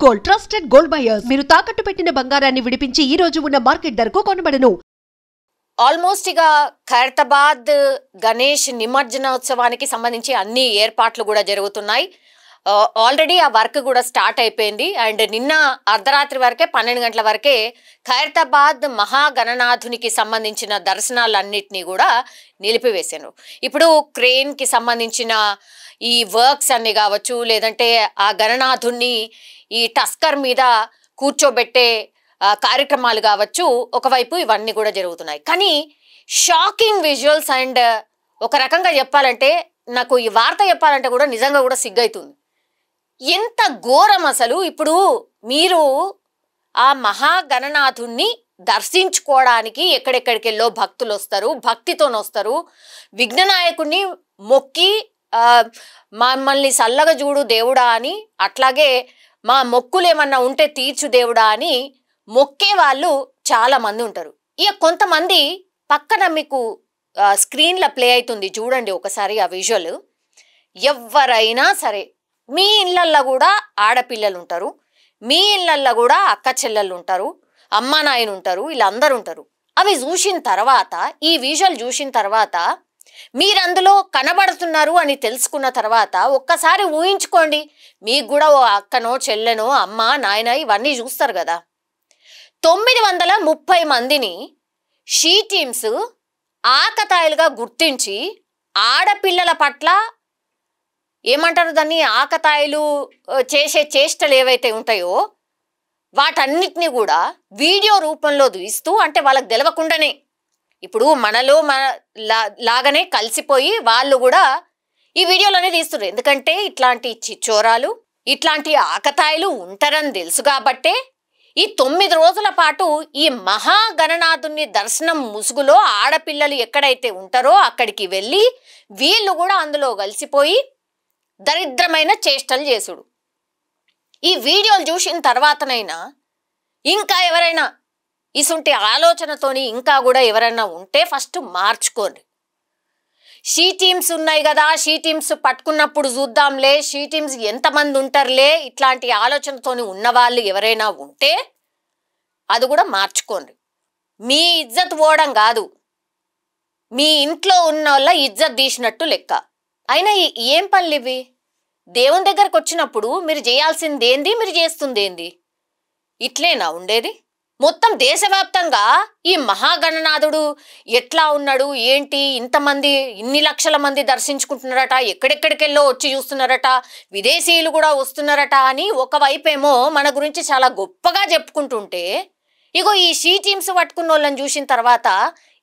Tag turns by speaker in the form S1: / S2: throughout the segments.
S1: Gold trusted gold buyers మీరు తాకట్టు పెట్టిన బంగారాన్ని విడిపించి ఈ రోజు ఉన్న మార్కెట్ ధరకు కొనబడను.
S2: ఆల్మోస్ట్ ఇక ఖైరతాబాద్ గణేష్ నిమజ్జనోత్సవానికి సంబంధించి అన్ని ఏర్పాట్లు కూడా జరుగుతున్నాయి. ఆల్రెడీ ఆ వర్క్ కూడా స్టార్ట్ అయిపోయింది. అండ్ నిన్న అర్ధరాత్రి వరకే 12 గంటల వరకే ఖైరతాబాద్ మహాగణనాథునికి సంబంధించిన దర్శనాలన్నింటినీ కూడా నిలిపివేశారు. ఇప్పుడు క్రేన్కి సంబంధించిన ఈ వర్క్స్ అన్ని కావచ్చు, లేదంటే ఆ గణనాథుని ఈ టస్కర్ మీద కూర్చోబెట్టే కార్యక్రమాలు కావచ్చు, ఒకవైపు ఇవన్నీ కూడా జరుగుతున్నాయి. కానీ షాకింగ్ విజువల్స్ అండ్ ఒక రకంగా చెప్పాలంటే నాకు ఈ వార్త చెప్పాలంటే కూడా నిజంగా కూడా సిగ్గైతుంది. ఎంత ఘోరం అసలు. ఇప్పుడు మీరు ఆ మహాగణనాథుణ్ణి దర్శించుకోవడానికి ఎక్కడెక్కడికెళ్ళో భక్తులు వస్తారు, భక్తితోనొస్తారు. విఘ్ననాయకుడిని మొక్కి మమ్మల్ని చల్లగా చూడు దేవుడా అని, అట్లాగే మా మొక్కులు ఏమన్నా ఉంటే తీర్చు దేవుడా అని మొక్కే వాళ్ళు చాలా మంది ఉంటారు. ఇక కొంతమంది పక్కన మీకు స్క్రీన్లో ప్లే అవుతుంది చూడండి ఒకసారి ఆ విజువల్. ఎవరైనా సరే మీ ఇళ్ళల్లో కూడా ఆడపిల్లలు ఉంటారు, మీ ఇళ్ళల్లో కూడా అక్క చెల్లెళ్ళు ఉంటారు, అమ్మ నాయన ఉంటారు, వీళ్ళందరూ ఉంటారు. అవి చూసిన తర్వాత, ఈ విజువల్ చూసిన తర్వాత మీరు అందులో కనబడుతున్నారు అని తెలుసుకున్న తర్వాత ఒక్కసారి ఊహించుకోండి, మీకు కూడా ఓ అక్కనో చెల్లెనో అమ్మ నాయన ఇవన్నీ చూస్తారు కదా. 930 మందిని షీ టీమ్స్ ఆకతాయిలుగా గుర్తించి ఆడపిల్లల పట్ల ఏమంటారు దాన్ని, ఆకతాయిలు చేసే చేష్టలు ఏవైతే ఉంటాయో వాటన్నిటినీ కూడా వీడియో రూపంలో తీస్తూ, అంటే వాళ్ళకి తెలవకుండానే ఇప్పుడు మనలో లాగానే కలిసిపోయి వాళ్ళు కూడా ఈ వీడియోలోనే తీస్తున్నారు. ఎందుకంటే ఇట్లాంటి చిచ్చోరాలు, ఇట్లాంటి ఆకతాయిలు ఉంటారని తెలుసు కాబట్టే ఈ 9 రోజుల పాటు ఈ మహాగణనాథుని దర్శనం ముసుగులో ఆడపిల్లలు ఎక్కడైతే ఉంటారో అక్కడికి వెళ్ళి వీళ్ళు కూడా అందులో కలిసిపోయి దరిద్రమైన చేష్టలు చేసుడు. ఈ వీడియోలు చూసిన తర్వాతనైనా ఇంకా ఎవరైనా ఇసుంటి ఆలోచనతోని ఇంకా కూడా ఎవరైనా ఉంటే ఫస్ట్ మార్చుకోండి. షీ టీమ్స్ ఉన్నాయి కదా, షీ టీమ్స్ పట్టుకున్నప్పుడు చూద్దాంలే, షీ టీమ్స్ ఎంతమంది ఉంటారులే, ఇట్లాంటి ఆలోచనతోని ఉన్నవాళ్ళు ఎవరైనా ఉంటే అది కూడా మార్చుకోండి. మీ ఇజ్జత్ పోవడం కాదు, మీ ఇంట్లో ఉన్న వాళ్ళ ఇజ్జత్ తీసినట్టు లెక్క. అయినా ఏం పనులు ఇవి? దేవుని దగ్గరకు వచ్చినప్పుడు మీరు చేయాల్సింది ఏంది, మీరు చేస్తుంది ఏంది? ఇట్లేనా ఉండేది? మొత్తం దేశవ్యాప్తంగా ఈ మహాగణనాథుడు ఎట్లా ఉన్నాడు ఏంటి, ఇంతమంది ఇన్ని లక్షల మంది దర్శించుకుంటున్నారట, ఎక్కడెక్కడికెళ్ళో వచ్చి చూస్తున్నారట, విదేశీయులు కూడా వస్తున్నారట అని ఒకవైపేమో మన గురించి చాలా గొప్పగా చెప్పుకుంటుంటే, ఇగో ఈ షీ టీమ్స్ పట్టుకున్న వాళ్ళని చూసిన తర్వాత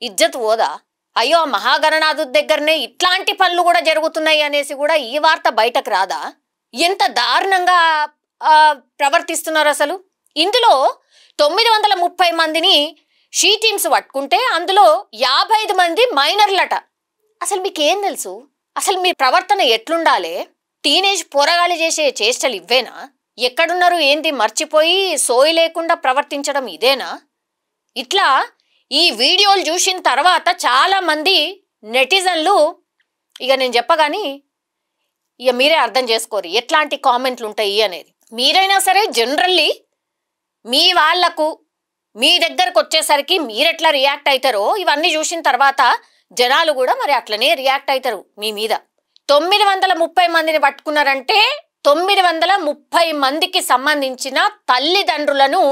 S2: ఇజ్జత్ పోదా? అయ్యో మహాగణనాథుడి దగ్గరనే ఇట్లాంటి పనులు కూడా జరుగుతున్నాయి అనేసి కూడా ఈ వార్త బయటకు రాదా? ఎంత దారుణంగా ప్రవర్తిస్తున్నారు అసలు. ఇందులో 930 మందిని షీ టీమ్స్ పట్టుకుంటే అందులో 55 మంది మైనర్లట. అసలు మీకేం తెలుసు? అసలు మీ ప్రవర్తన ఎట్లుండాలి? టీనేజ్ పోరగాళ్ళు చేసే చేష్టలు ఇవ్వేనా? ఎక్కడున్నారు ఏంది మర్చిపోయి సోయి లేకుండా ప్రవర్తించడం ఇదేనా? ఇట్లా ఈ వీడియోలు చూసిన తర్వాత చాలామంది నెటిజన్లు, ఇక నేను చెప్పగాని ఇక మీరే అర్థం చేసుకోరు ఎట్లాంటి కామెంట్లు ఉంటాయి అనేది. మీరైనా సరే జనరల్లీ మీ వాళ్లకు మీ దగ్గరకు వచ్చేసరికి మీరెట్లా రియాక్ట్ అవుతారో ఇవన్నీ చూసిన తర్వాత జనాలు కూడా మరి అట్లనే రియాక్ట్ అవుతారు మీ మీద. 930 మందిని పట్టుకున్నారంటే 930 మందికి సంబంధించిన తల్లిదండ్రులను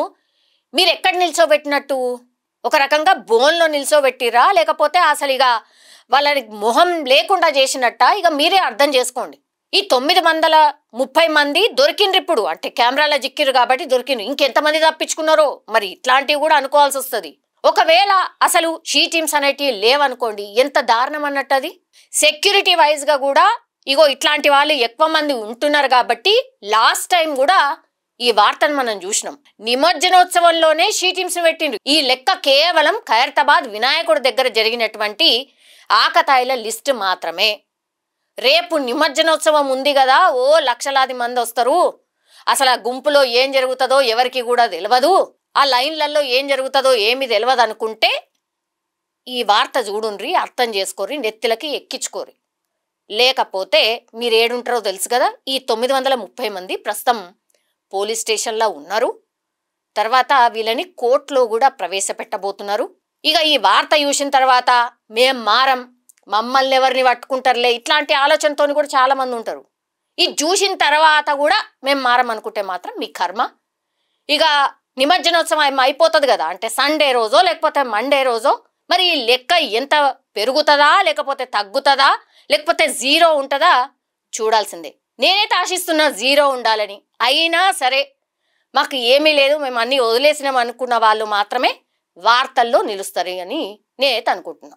S2: మీరు ఎక్కడ నిల్చోబెట్టినట్టు? ఒక రకంగా బోన్లో నిల్చోబెట్టిరా, లేకపోతే అసలు ఇక వాళ్ళని మొహం లేకుండా చేసినట్ట? ఇక మీరే అర్థం చేసుకోండి. ఈ 930 మంది దొరికిండ్రు ఇప్పుడు, అంటే కెమెరాలో జిక్కిరు కాబట్టి దొరికిండ్రు. ఇంకెంతమంది తప్పించుకున్నారో మరి ఇట్లాంటివి కూడా అనుకోవాల్సి వస్తుంది. ఒకవేళ అసలు షీ టీమ్స్ అనేటివి లేవనుకోండి, ఎంత దారుణం అన్నట్టు అది. సెక్యూరిటీ వైజ్గా కూడా ఇగో ఇట్లాంటి వాళ్ళు ఎక్కువ మంది ఉంటున్నారు కాబట్టి లాస్ట్ టైం కూడా ఈ వార్తను మనం చూసినాం. నిమజ్జనోత్సవంలోనే షీ టీమ్స్ పెట్టిండ్రు. ఈ లెక్క కేవలం ఖైరతాబాద్ వినాయకుడి దగ్గర జరిగినటువంటి ఆకతాయిల లిస్ట్ మాత్రమే. రేపు నిమజ్జనోత్సవం ఉంది కదా, ఓ లక్షలాది మంది వస్తారు, అసలు ఆ గుంపులో ఏం జరుగుతుందో ఎవరికి కూడా తెలియదు, ఆ లైన్లలో ఏం జరుగుతుందో ఏమి తెలియదు అనుకుంటే ఈ వార్త చూడుండ్రి, అర్థం చేసుకోరి, నెత్తిలకి ఎక్కించుకోరి. లేకపోతే మీరు ఏడుంటారో తెలుసు కదా. ఈ 930 మంది ప్రస్తుతం పోలీస్ స్టేషన్లో ఉన్నారు. తర్వాత వీళ్ళని కోర్టులో కూడా ప్రవేశపెట్టబోతున్నారు. ఇక ఈ వార్త చూసిన తర్వాత మేం మారం, మమ్మల్ని ఎవరిని పట్టుకుంటారులే ఇట్లాంటి ఆలోచనతో కూడా చాలామంది ఉంటారు. ఇది చూసిన తర్వాత కూడా మేము మారం అనుకుంటే మాత్రం మీ కర్మ. ఇక నిమజ్జనోత్సవం అయిపోతుంది కదా, అంటే సండే రోజో లేకపోతే మండే రోజో మరి ఈ లెక్క ఎంత పెరుగుతుందా లేకపోతే తగ్గుతుందా లేకపోతే జీరో ఉంటుందా చూడాల్సిందే. నేనైతే ఆశిస్తున్నా జీరో ఉండాలని. అయినా సరే మాకు ఏమీ లేదు, మేము అన్నీ వదిలేసినాం అనుకున్న వాళ్ళు మాత్రమే వార్తల్లో నిలుస్తారు అని నేనైతే అనుకుంటున్నా.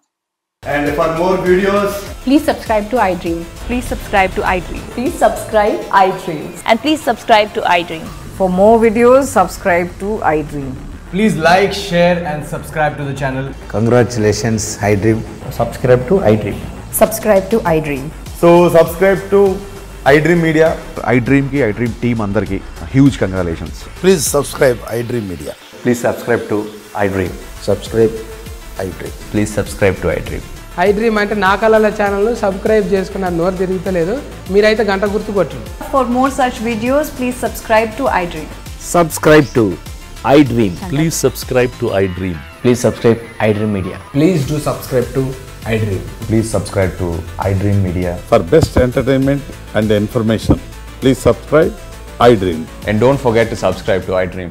S3: And for more videos,
S4: Please subscribe to iDream.
S5: Please subscribe to iDream.
S4: Please subscribe iDream.
S5: And please subscribe to iDream.
S4: For more videos, subscribe to iDream.
S3: please like, share and subscribe to the channel.
S6: Congratulations, iDream.
S7: Subscribe to iDream.
S4: Subscribe to iDream.
S7: So subscribe to iDream Media.
S8: iDream ki iDream team andarki huge congratulations.
S6: Please subscribe iDream Media.
S7: Please subscribe to iDream.
S6: Subscribe iDream.
S7: Please subscribe to iDream.
S9: iDream అంటే నా కళల channel subscribe చేసుకున్న నోరు తిరుగుతలేదు, మీరైతే గంట గుర్తు కొట్టండి.
S4: For more such videos, please subscribe to iDream.
S6: Subscribe to iDream.
S10: Please subscribe to iDream.
S7: Please subscribe iDream Media.
S3: Please do subscribe to iDream.
S7: Please subscribe to iDream Media.
S8: For best entertainment and information, please subscribe iDream.
S7: And don't forget to subscribe to iDream.